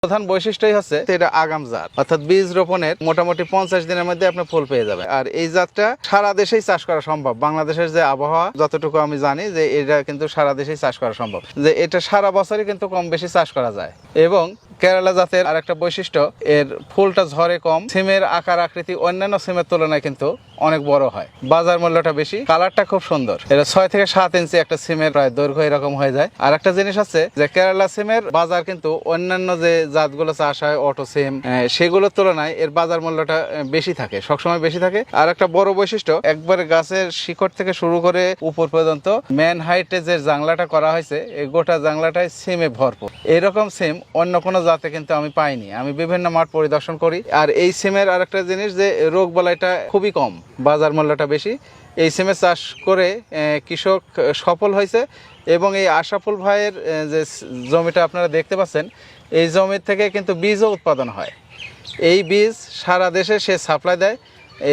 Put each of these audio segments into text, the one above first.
প্রধান বৈশিষ্ট্যই হচ্ছে এটা আগাম জাত, অর্থাৎ বীজ রোপণের মোটামুটি 50 দিনের মধ্যে আপনি ফুল পেয়ে যাবে। আর এই জাতটা সারা দেশেই চাষ করা সম্ভব। বাংলাদেশের যে আবহাওয়া যতটুকু আমি জানি যে এটা কিন্তু সারা দেশেই চাষ করা সম্ভব, যে এটা সারা বছরই কিন্তু কম বেশি চাষ করা যায়। এবং কেরালা জাতের আরেকটা বৈশিষ্ট্য, এর ফুলটা ঝরে কম, সিমের আকার আকৃতি অন্যান্য সিমের তুলনায় কিন্তু অনেক বড় হয়, বাজার মূল্যটা বেশি, কালারটা খুব সুন্দর। এটা 6 থেকে 7 ইঞ্চি একটা সিমের প্রায় দৈর্ঘ্য এরকম হয়ে যায়। আর একটা জিনিস আছে যে কেরালা সিমের বাজার কিন্তু অন্যান্য যে জাতগুলো চাষ হয় অটো সিম সেগুলোর তুলনায় এর বাজার মূল্যটা বেশি থাকে, সবসময় বেশি থাকে। আর একটা বড় বৈশিষ্ট্য, একবারে গাছের শিকড় থেকে শুরু করে উপর পর্যন্ত ম্যান হাইটে যে জাংলাটা করা হয়েছে এই গোটা জাংলাটাই সিমে ভরপুর। এরকম সিম অন্য কোনো জাতে কিন্তু আমি পাইনি। আমি বিভিন্ন মাঠ পরিদর্শন করি। আর এই সিমের আরেকটা জিনিস যে রোগ বালাইটা খুবই কম, বাজার মূল্যটা বেশি। এই সিমের চাষ করে কৃষক সফল হয়েছে। এবং এই আশরাফুল ভাইয়ের যে জমিটা আপনারা দেখতে পাচ্ছেন, এই জমির থেকে কিন্তু বীজও উৎপাদন হয়। এই বীজ সারা দেশে সে সাপ্লাই দেয়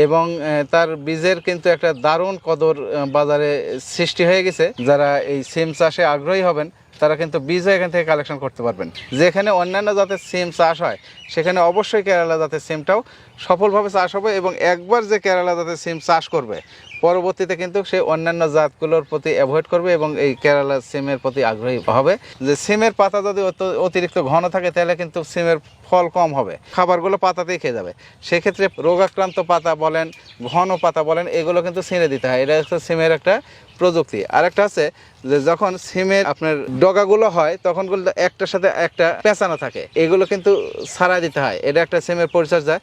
এবং তার বীজের কিন্তু একটা দারুণ কদর বাজারে সৃষ্টি হয়ে গেছে। যারা এই সিম চাষে আগ্রহী হবেন তারা কিন্তু বীজও এখান থেকে কালেকশন করতে পারবেন। যেখানে অন্যান্য জাতের সিম চাষ হয় সেখানে অবশ্যই কেরালা জাতের সিমটাও সফলভাবে চাষ হবে। এবং একবার যে কেরালা জাতের সিম চাষ করবে পরবর্তীতে কিন্তু সে অন্যান্য জাতগুলোর প্রতি অ্যাভয়েড করবে এবং এই কেরালা সিমের প্রতি আগ্রহী হবে। যে সিমের পাতা যদি অতিরিক্ত ঘন থাকে তাহলে কিন্তু সিমের ফল কম হবে, খাবারগুলো পাতাতেই খেয়ে যাবে। সেক্ষেত্রে রোগাক্রান্ত পাতা বলেন, ঘন পাতা বলেন, এগুলো কিন্তু ছিঁড়ে দিতে হয়। এটা হচ্ছে সিমের একটা প্রযুক্তি। আরেকটা আছে যে যখন সিমের আপনার ডগাগুলো হয় তখন একটার সাথে একটা পেঁচানো থাকে, এগুলো কিন্তু ছাড়াই দিতে হয়। এটা একটা সিমের পরিচর্যা,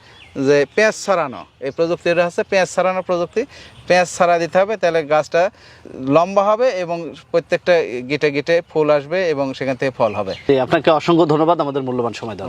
যে পেঁচ ছড়ানো, এই প্রযুক্তিটা হচ্ছে পেঁচ ছড়ানো প্রযুক্তি। পেঁচ ছড়া দিতে হবে, তাহলে গাছটা লম্বা হবে এবং প্রত্যেকটা গিটে গিটে ফুল আসবে এবং সেখান থেকে ফল হবে। আপনাকে অসংখ্য ধন্যবাদ আমাদের মূল্যবান সময় দেওয়ার জন্য।